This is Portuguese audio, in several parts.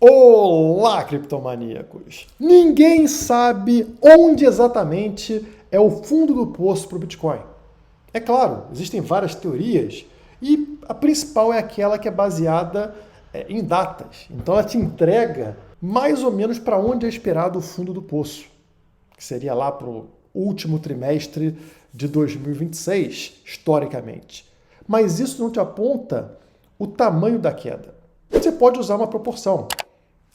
Olá, criptomaníacos! Ninguém sabe onde exatamente é o fundo do poço para o Bitcoin. É claro, existem várias teorias e a principal é aquela que é baseada em datas. Então ela te entrega mais ou menos para onde é esperado o fundo do poço, que seria lá para o último trimestre de 2026, historicamente. Mas isso não te aponta o tamanho da queda. Você pode usar uma proporção.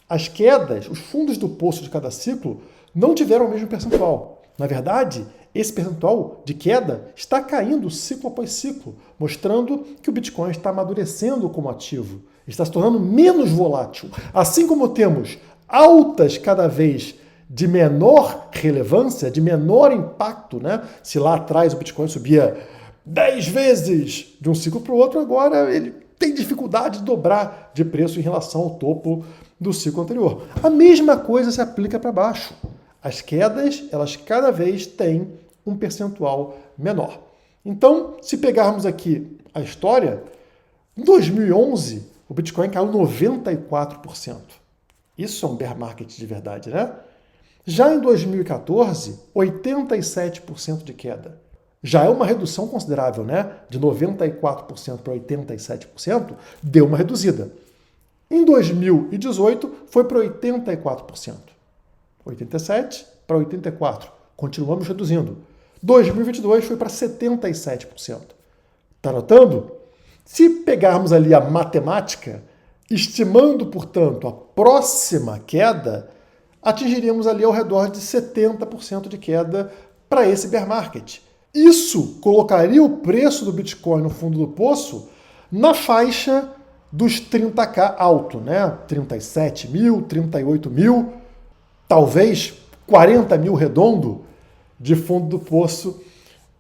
As quedas, os fundos do poço de cada ciclo, não tiveram o mesmo percentual. Na verdade, esse percentual de queda está caindo ciclo após ciclo, mostrando que o Bitcoin está amadurecendo como ativo, está se tornando menos volátil. Assim como temos altas cada vez de menor relevância, de menor impacto, né? Se lá atrás o Bitcoin subia 10 vezes de um ciclo para o outro, agora ele tem dificuldade de dobrar de preço em relação ao topo do ciclo anterior. A mesma coisa se aplica para baixo. As quedas, elas cada vez têm um percentual menor. Então, se pegarmos aqui a história, em 2011, o Bitcoin caiu 94%. Isso é um bear market de verdade, né? Já em 2014, 87% de queda. Já é uma redução considerável, né? De 94% para 87%, deu uma reduzida. Em 2018, foi para 84%. 87% para 84%. Continuamos reduzindo. 2022 foi para 77%. Está notando? Se pegarmos ali a matemática, estimando, portanto, a próxima queda, atingiríamos ali ao redor de 70% de queda para esse bear market. Isso colocaria o preço do Bitcoin no fundo do poço na faixa dos 30k alto, né? 37 mil, 38 mil, talvez 40 mil redondo de fundo do poço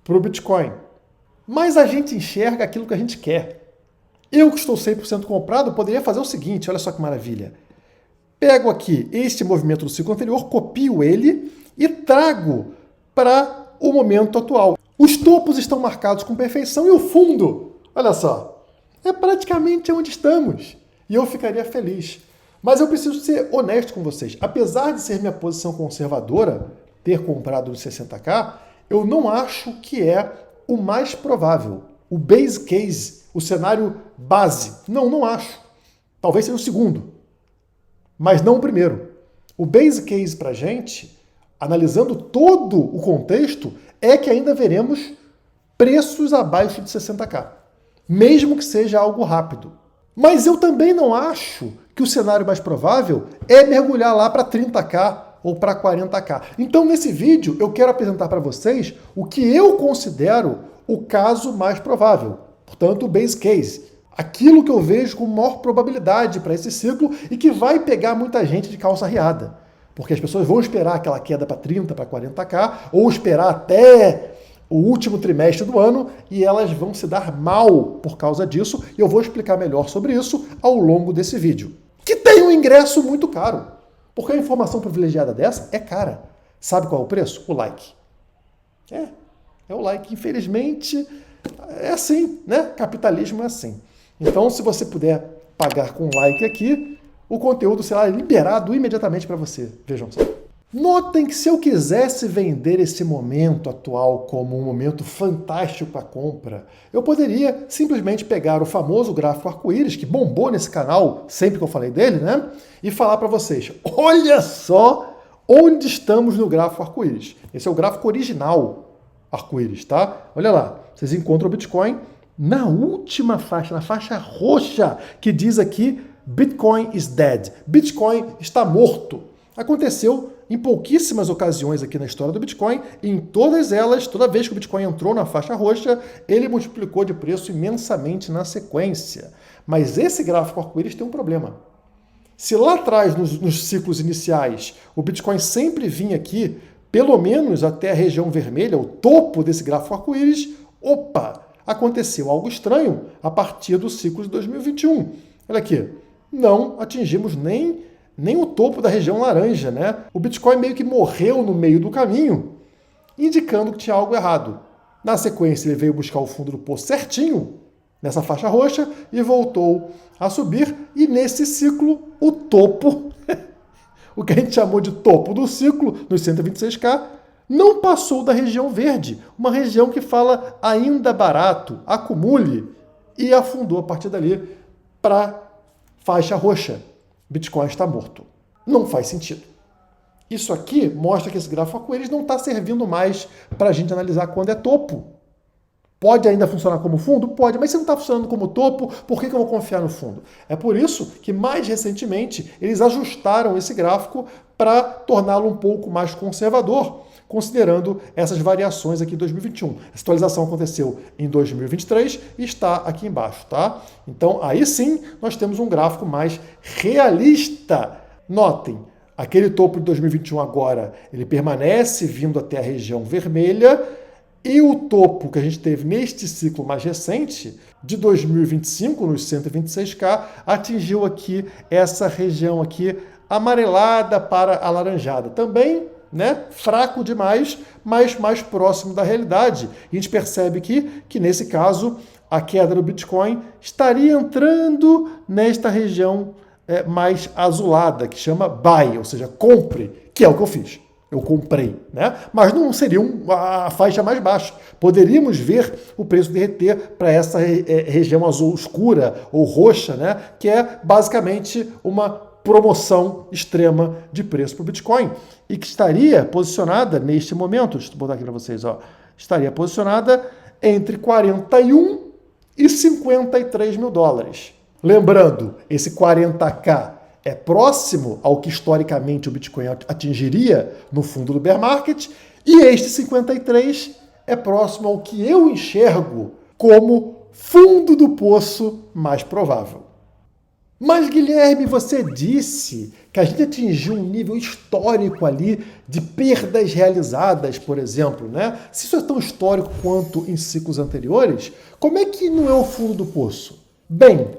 para o Bitcoin. Mas a gente enxerga aquilo que a gente quer. Eu que estou 100% comprado poderia fazer o seguinte, olha só que maravilha. Pego aqui este movimento do ciclo anterior, copio ele e trago para o momento atual. Os topos estão marcados com perfeição e o fundo, olha só, é praticamente onde estamos. E eu ficaria feliz. Mas eu preciso ser honesto com vocês. Apesar de ser minha posição conservadora, ter comprado nos 60k, eu não acho que é o mais provável. O base case, o cenário base. Não acho. Talvez seja o segundo, mas não o primeiro. O base case para a gente, analisando todo o contexto, é que ainda veremos preços abaixo de 60k, mesmo que seja algo rápido. Mas eu também não acho que o cenário mais provável é mergulhar lá para 30k ou para 40k. Então, nesse vídeo, eu quero apresentar para vocês o que eu considero o caso mais provável. Portanto, o base case. Aquilo que eu vejo com maior probabilidade para esse ciclo e que vai pegar muita gente de calça riada. Porque as pessoas vão esperar aquela queda para 30, para 40k, ou esperar até o último trimestre do ano e elas vão se dar mal por causa disso. E eu vou explicar melhor sobre isso ao longo desse vídeo. Que tem um ingresso muito caro. Porque a informação privilegiada dessa é cara. Sabe qual é o preço? O like. É o like. Infelizmente, é assim, né? Capitalismo é assim. Então, se você puder pagar com like aqui, o conteúdo será liberado imediatamente para você. Vejam só. Notem que se eu quisesse vender esse momento atual como um momento fantástico para compra, eu poderia simplesmente pegar o famoso gráfico arco-íris, que bombou nesse canal sempre que eu falei dele, né? E falar para vocês, olha só onde estamos no gráfico arco-íris. Esse é o gráfico original arco-íris, tá? Olha lá, vocês encontram o Bitcoin na última faixa, na faixa roxa, que diz aqui Bitcoin is dead. Bitcoin está morto. Aconteceu em pouquíssimas ocasiões aqui na história do Bitcoin, e em todas elas, toda vez que o Bitcoin entrou na faixa roxa, ele multiplicou de preço imensamente na sequência. Mas esse gráfico arco-íris tem um problema. Se lá atrás, nos ciclos iniciais, o Bitcoin sempre vinha aqui, pelo menos até a região vermelha, o topo desse gráfico arco-íris, opa! Aconteceu algo estranho a partir do ciclo de 2021. Olha aqui, não atingimos nem o topo da região laranja, né? O Bitcoin meio que morreu no meio do caminho, indicando que tinha algo errado. Na sequência, ele veio buscar o fundo do poço certinho, nessa faixa roxa e voltou a subir. E nesse ciclo, o topo, o que a gente chamou de topo do ciclo, nos 126K, não passou da região verde, uma região que fala ainda barato, acumule, e afundou a partir dali para faixa roxa. Bitcoin está morto. Não faz sentido. Isso aqui mostra que esse gráfico arco-íris não está servindo mais para a gente analisar quando é topo. Pode ainda funcionar como fundo? Pode, mas se não está funcionando como topo, por que eu vou confiar no fundo? É por isso que, mais recentemente, eles ajustaram esse gráfico para torná-lo um pouco mais conservador, considerando essas variações aqui em 2021. Essa atualização aconteceu em 2023 e está aqui embaixo, tá? Então, aí sim, nós temos um gráfico mais realista. Notem, aquele topo de 2021 agora, ele permanece vindo até a região vermelha, e o topo que a gente teve neste ciclo mais recente, de 2025, nos 126K, atingiu aqui essa região aqui amarelada para alaranjada. Também, né, fraco demais, mas mais próximo da realidade. E a gente percebe que nesse caso, a queda do Bitcoin estaria entrando nesta região mais azulada, que chama buy, ou seja, compre, que é o que eu fiz. Eu comprei, né? Mas não seria a faixa mais baixa. Poderíamos ver o preço derreter para essa região azul escura ou roxa, né? Que é basicamente uma promoção extrema de preço para o Bitcoin e que estaria posicionada neste momento, deixa eu botar aqui para vocês, ó, estaria posicionada entre 41 e 53 mil dólares. Lembrando, esse 40K é próximo ao que historicamente o Bitcoin atingiria no fundo do bear market, e este 53 é próximo ao que eu enxergo como fundo do poço mais provável. Mas, Guilherme, você disse que a gente atingiu um nível histórico ali de perdas realizadas, por exemplo, né? Se isso é tão histórico quanto em ciclos anteriores, como é que não é o fundo do poço? Bem,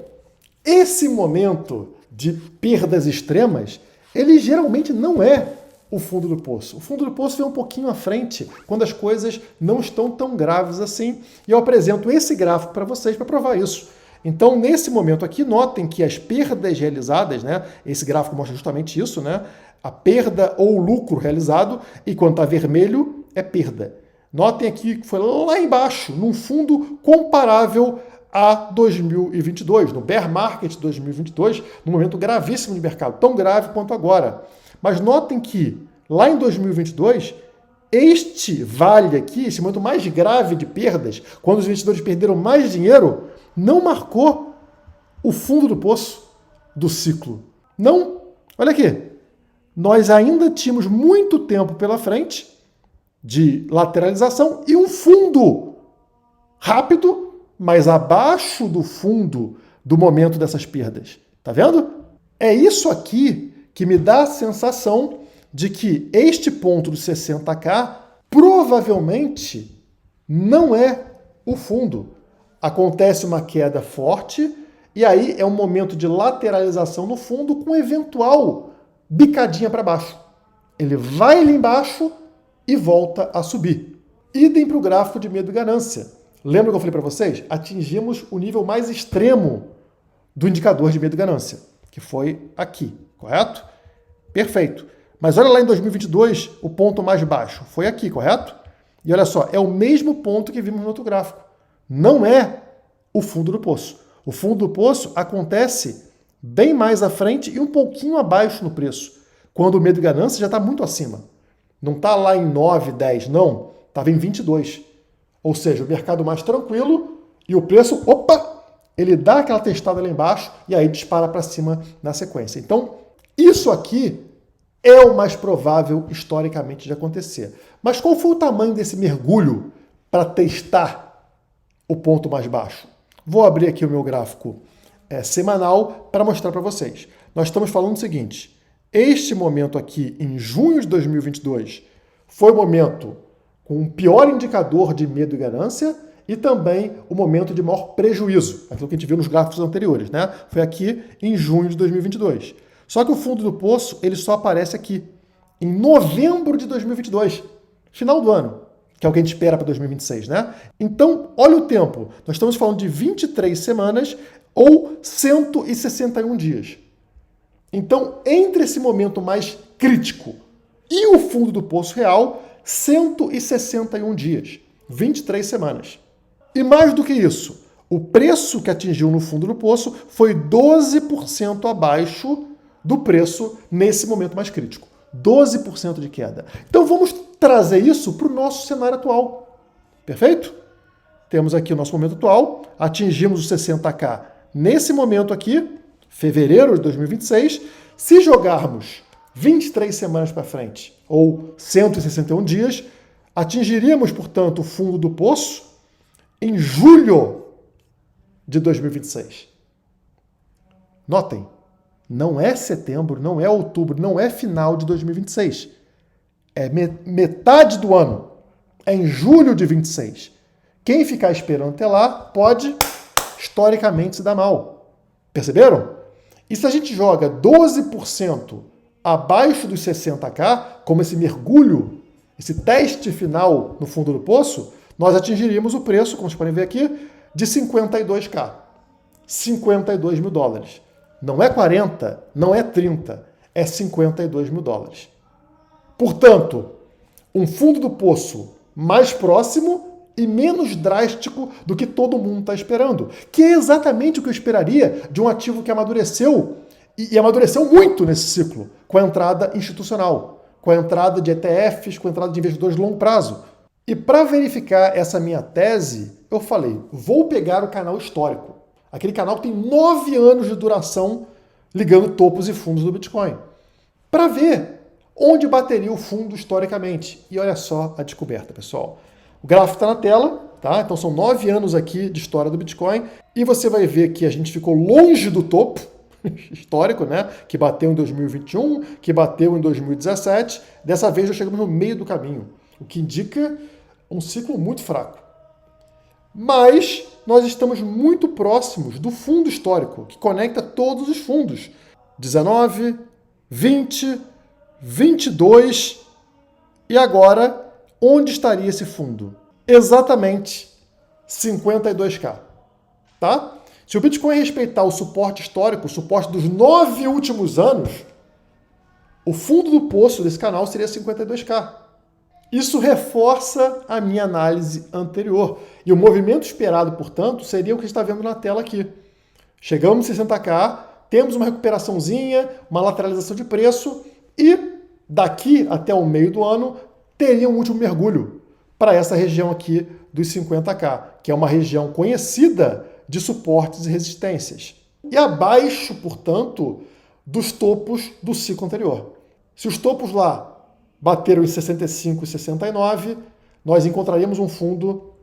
esse momento de perdas extremas, ele geralmente não é o fundo do poço. O fundo do poço vem um pouquinho à frente, quando as coisas não estão tão graves assim, e eu apresento esse gráfico para vocês para provar isso. Então, nesse momento aqui, notem que as perdas realizadas, né, esse gráfico mostra justamente isso, né, a perda ou lucro realizado, e quando está vermelho, é perda. Notem aqui que foi lá embaixo, num fundo comparável a 2022, no bear market de 2022, num momento gravíssimo de mercado, tão grave quanto agora. Mas notem que lá em 2022, este vale aqui, esse momento mais grave de perdas, quando os investidores perderam mais dinheiro, não marcou o fundo do poço do ciclo. Não. Olha aqui. Nós ainda tínhamos muito tempo pela frente de lateralização e um fundo rápido, mas abaixo do fundo do momento dessas perdas. Tá vendo? É isso aqui que me dá a sensação de que este ponto dos 60K provavelmente não é o fundo. Acontece uma queda forte e aí é um momento de lateralização no fundo com eventual bicadinha para baixo. Ele vai ali embaixo e volta a subir. Idem para o gráfico de medo e ganância. Lembra que eu falei para vocês? Atingimos o nível mais extremo do indicador de medo e ganância, que foi aqui, correto? Perfeito. Mas olha lá em 2022, o ponto mais baixo foi aqui, correto? E olha só, é o mesmo ponto que vimos no outro gráfico. Não é o fundo do poço. O fundo do poço acontece bem mais à frente e um pouquinho abaixo no preço, quando o medo e ganância já está muito acima. Não está lá em 9, 10, não. Estava em 22. Ou seja, o mercado mais tranquilo e o preço, opa, ele dá aquela testada lá embaixo e aí dispara para cima na sequência. Então, isso aqui é o mais provável historicamente de acontecer. Mas qual foi o tamanho desse mergulho para testar o ponto mais baixo? Vou abrir aqui o meu gráfico semanal para mostrar para vocês. Nós estamos falando o seguinte, este momento aqui em junho de 2022 foi o momento com um pior indicador de medo e ganância e também o momento de maior prejuízo, aquilo que a gente viu nos gráficos anteriores, né? Foi aqui em junho de 2022. Só que o fundo do poço, ele só aparece aqui em novembro de 2022, final do ano. que é o que a gente espera para 2026, né? Então, olha o tempo. Nós estamos falando de 23 semanas ou 161 dias. Então, entre esse momento mais crítico e o fundo do poço real, 161 dias, 23 semanas. E mais do que isso, o preço que atingiu no fundo do poço foi 12% abaixo do preço nesse momento mais crítico. 12% de queda. Então vamos trazer isso para o nosso cenário atual. Perfeito? Temos aqui o nosso momento atual, atingimos os 60K nesse momento aqui, fevereiro de 2026. Se jogarmos 23 semanas para frente, ou 161 dias, atingiríamos, portanto, o fundo do poço em julho de 2026. Notem, não é setembro, não é outubro, não é final de 2026. É metade do ano. É em julho de 26. Quem ficar esperando até lá pode, historicamente, se dar mal. Perceberam? E se a gente joga 12% abaixo dos 60K, como esse mergulho, esse teste final no fundo do poço, nós atingiríamos o preço, como vocês podem ver aqui, de 52K. 52 mil dólares. Não é 40, não é 30, é 52 mil dólares. Portanto, um fundo do poço mais próximo e menos drástico do que todo mundo está esperando, que é exatamente o que eu esperaria de um ativo que amadureceu, e amadureceu muito nesse ciclo, com a entrada institucional, com a entrada de ETFs, com a entrada de investidores de longo prazo. E para verificar essa minha tese, eu falei, vou pegar o canal histórico. Aquele canal que tem 9 anos de duração ligando topos e fundos do Bitcoin. Para ver onde bateria o fundo historicamente. E olha só a descoberta, pessoal. O gráfico está na tela, tá? Então são 9 anos aqui de história do Bitcoin. E você vai ver que a gente ficou longe do topo histórico, né? Que bateu em 2021, que bateu em 2017. Dessa vez já chegamos no meio do caminho, o que indica um ciclo muito fraco. Mas nós estamos muito próximos do fundo histórico, que conecta todos os fundos. 19, 20, 22 e agora, onde estaria esse fundo? Exatamente 52K, tá? Se o Bitcoin respeitar o suporte histórico, o suporte dos 9 últimos anos, o fundo do poço desse canal seria 52K. Isso reforça a minha análise anterior. E o movimento esperado, portanto, seria o que a gente está vendo na tela aqui. Chegamos em 60K, temos uma recuperaçãozinha, uma lateralização de preço e daqui até o meio do ano teria um último mergulho para essa região aqui dos 50K, que é uma região conhecida de suportes e resistências. E abaixo, portanto, dos topos do ciclo anterior. Se os topos lá bateram em 65 e 69, nós encontraríamos um fundo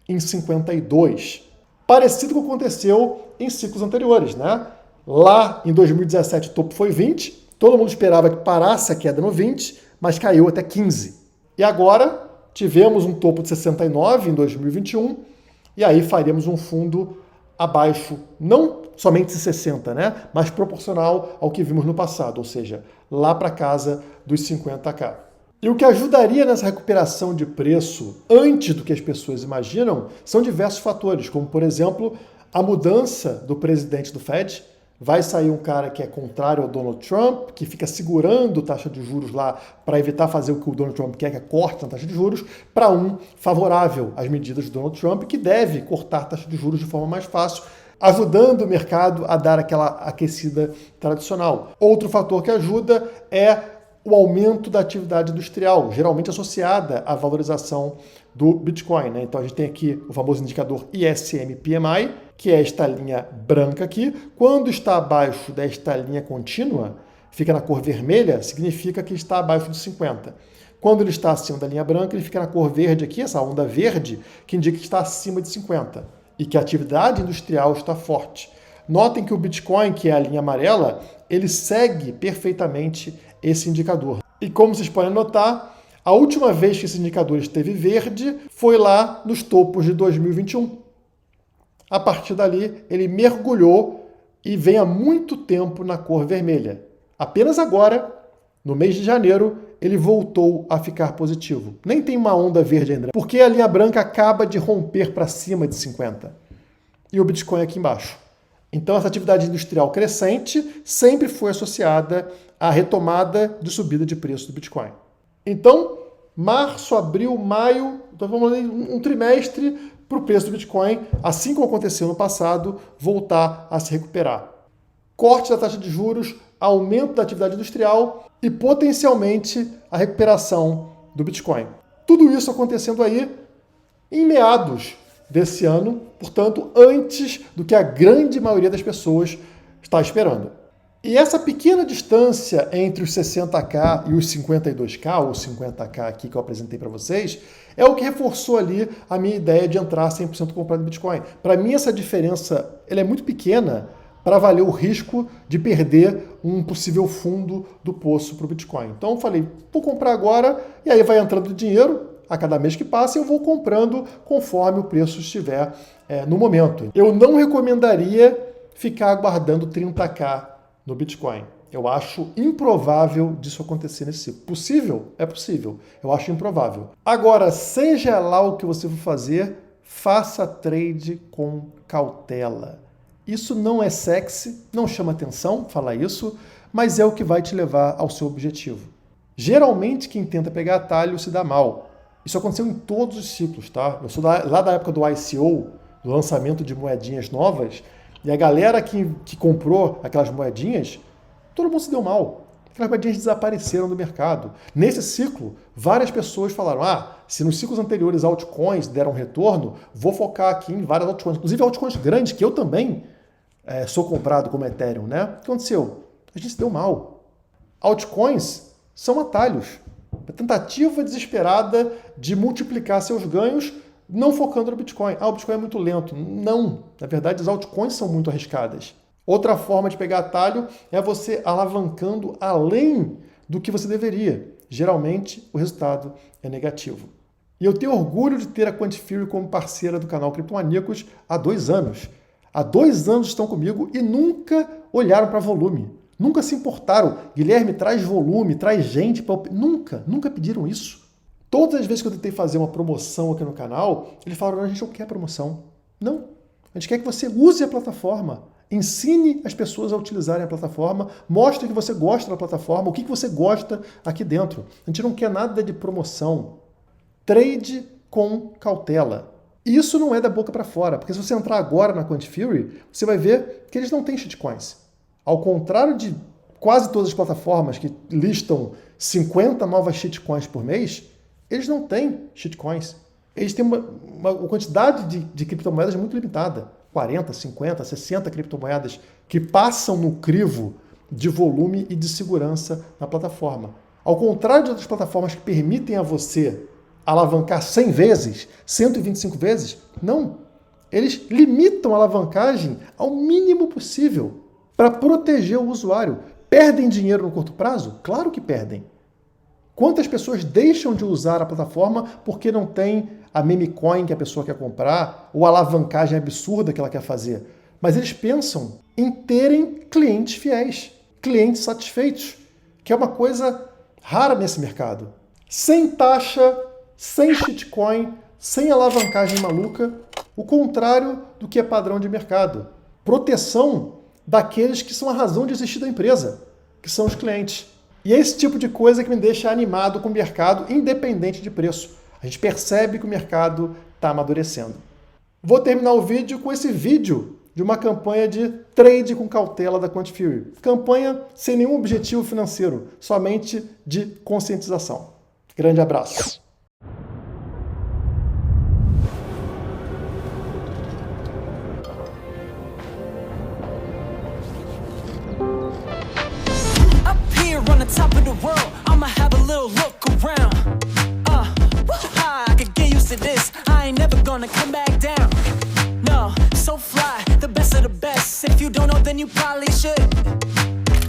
em 52. Parecido com o que aconteceu em ciclos anteriores, né? Lá em 2017 o topo foi 20, todo mundo esperava que parasse a queda no 20, mas caiu até 15. E agora tivemos um topo de 69 em 2021, e aí faríamos um fundo abaixo, não somente de 60, né? Mas proporcional ao que vimos no passado, ou seja, lá para casa dos 50K. E o que ajudaria nessa recuperação de preço antes do que as pessoas imaginam são diversos fatores, como, por exemplo, a mudança do presidente do Fed. Vai sair um cara que é contrário ao Donald Trump, que fica segurando taxa de juros lá para evitar fazer o que o Donald Trump quer, que é corte na taxa de juros, para um favorável às medidas do Donald Trump, que deve cortar a taxa de juros de forma mais fácil, ajudando o mercado a dar aquela aquecida tradicional. Outro fator que ajuda é o aumento da atividade industrial, geralmente associada à valorização do Bitcoin, né? Então a gente tem aqui o famoso indicador ISM-PMI, que é esta linha branca aqui. Quando está abaixo desta linha contínua, fica na cor vermelha, significa que está abaixo de 50. Quando ele está acima da linha branca, ele fica na cor verde aqui, essa onda verde, que indica que está acima de 50 e que a atividade industrial está forte. Notem que o Bitcoin, que é a linha amarela, ele segue perfeitamente esse indicador. E como vocês podem notar, a última vez que esse indicador esteve verde foi lá nos topos de 2021. A partir dali, ele mergulhou e vem há muito tempo na cor vermelha. Apenas agora, no mês de janeiro, ele voltou a ficar positivo. Nem tem uma onda verde ainda, porque a linha branca acaba de romper para cima de 50. E o Bitcoin aqui embaixo. Então essa atividade industrial crescente sempre foi associada à retomada de subida de preço do Bitcoin. Então, março, abril, maio, então vamos lá, um trimestre para o preço do Bitcoin, assim como aconteceu no passado, voltar a se recuperar. Corte da taxa de juros, aumento da atividade industrial e potencialmente a recuperação do Bitcoin. Tudo isso acontecendo aí em meados desse ano, portanto, antes do que a grande maioria das pessoas está esperando. E essa pequena distância entre os 60K e os 52K, ou 50K aqui que eu apresentei para vocês, é o que reforçou ali a minha ideia de entrar 100% comprado em Bitcoin. Para mim, essa diferença ela é muito pequena para valer o risco de perder um possível fundo do poço para o Bitcoin. Então eu falei, vou comprar agora, e aí vai entrando dinheiro a cada mês que passa, eu vou comprando conforme o preço estiver no momento. Eu não recomendaria ficar aguardando 30K no Bitcoin. Eu acho improvável disso acontecer nesse ciclo. Possível? É possível. Eu acho improvável. Agora, seja lá o que você for fazer, faça trade com cautela. Isso não é sexy, não chama atenção falar isso, mas é o que vai te levar ao seu objetivo. Geralmente, quem tenta pegar atalho se dá mal. Isso aconteceu em todos os ciclos, tá? Eu sou lá da época do ICO, do lançamento de moedinhas novas, e a galera que comprou aquelas moedinhas, todo mundo se deu mal. Aquelas moedinhas desapareceram do mercado. Nesse ciclo, várias pessoas falaram, se nos ciclos anteriores altcoins deram retorno, vou focar aqui em várias altcoins, inclusive altcoins grandes, que eu também sou comprado como Ethereum, né? O que aconteceu? A gente se deu mal. Altcoins são atalhos. A tentativa desesperada de multiplicar seus ganhos não focando no Bitcoin. O Bitcoin é muito lento. Não. Na verdade, as altcoins são muito arriscadas. Outra forma de pegar atalho é você alavancando além do que você deveria. Geralmente, o resultado é negativo. E eu tenho orgulho de ter a Quantiferio como parceira do canal Criptomaníacos há 2 anos. Há 2 anos estão comigo e nunca olharam para volume. Nunca se importaram. Guilherme, traz volume, traz gente. Nunca pediram isso. Todas as vezes que eu tentei fazer uma promoção aqui no canal, eles falaram, a gente não quer promoção. Não. A gente quer que você use a plataforma. Ensine as pessoas a utilizarem a plataforma, mostre que você gosta da plataforma, o que você gosta aqui dentro. A gente não quer nada de promoção. Trade com cautela. Isso não é da boca para fora, porque se você entrar agora na Quantiferio, você vai ver que eles não têm shitcoins. Ao contrário de quase todas as plataformas que listam 50 novas shitcoins por mês, eles não têm shitcoins. Eles têm uma quantidade de criptomoedas muito limitada. 40, 50, 60 criptomoedas que passam no crivo de volume e de segurança na plataforma. Ao contrário de outras plataformas que permitem a você alavancar 100 vezes, 125 vezes, não. Eles limitam a alavancagem ao mínimo possível para proteger o usuário. Perdem dinheiro no curto prazo? Claro que perdem. Quantas pessoas deixam de usar a plataforma porque não tem a meme coin que a pessoa quer comprar ou a alavancagem absurda que ela quer fazer? Mas eles pensam em terem clientes fiéis, clientes satisfeitos, que é uma coisa rara nesse mercado. Sem taxa, sem shitcoin, sem alavancagem maluca, o contrário do que é padrão de mercado. Proteção daqueles que são a razão de existir da empresa, que são os clientes. E é esse tipo de coisa que me deixa animado com o mercado, independente de preço. A gente percebe que o mercado está amadurecendo. Vou terminar o vídeo com esse vídeo de uma campanha de trade com cautela da Quantiferio. Campanha sem nenhum objetivo financeiro, somente de conscientização. Grande abraço. On the top of the world, I'ma have a little look around. I could get used to this. I ain't never gonna come back down. No, so fly, the best of the best. If you don't know, then you probably should.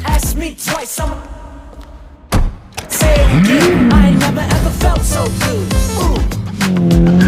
Ask me twice, I'ma say it again. I ain't never ever felt so good. Ooh.